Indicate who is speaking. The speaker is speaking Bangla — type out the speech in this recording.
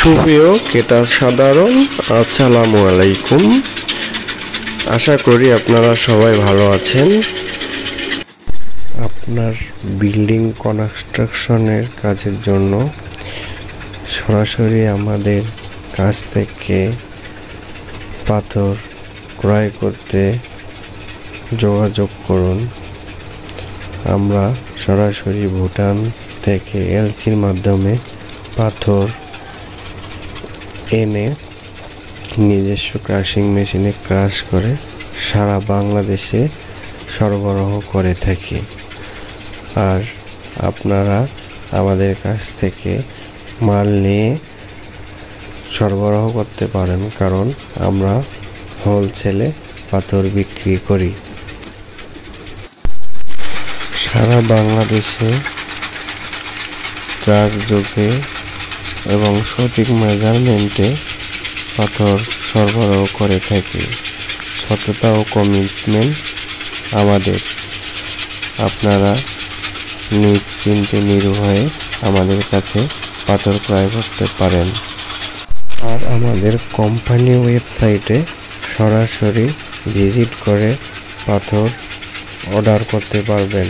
Speaker 1: সুপ্রিয় ক্রেতা সাধারণ, আসসালামু আলাইকুম। আশা করি আপনারা সবাই ভালো আছেন। আপনার বিল্ডিং কনস্ট্রাকশনের কাজের জন্য সরাসরি আমাদের কাছ থেকে পাথর ক্রয় করতে যোগাযোগ করুন। আমরা সরাসরি ভুটান থেকে এলসির মাধ্যমে পাথর এনে নিজস্ব ক্রাশিং মেশিনে ক্রাশ করে সারা বাংলাদেশে সরবরাহ করে থাকি। আর আপনারা আমাদের কাছ থেকে মাল নিয়ে সরবরাহ করতে পারেন, কারণ আমরা হোলসেলে পাথর বিক্রি করি। সারা বাংলাদেশে ট্রাক যোগে এবং সঠিক মেজারমেন্টে পাথর সরবরাহ করে থাকি। সততা ও কমিটমেন্ট আমাদের। আপনারা নিশ্চিন্তে নির্ভয়ে আমাদের কাছে পাথর ক্রয় করতে পারেন। আর আমাদের কোম্পানি ওয়েবসাইটে সরাসরি ভিজিট করে পাথর অর্ডার করতে পারবেন।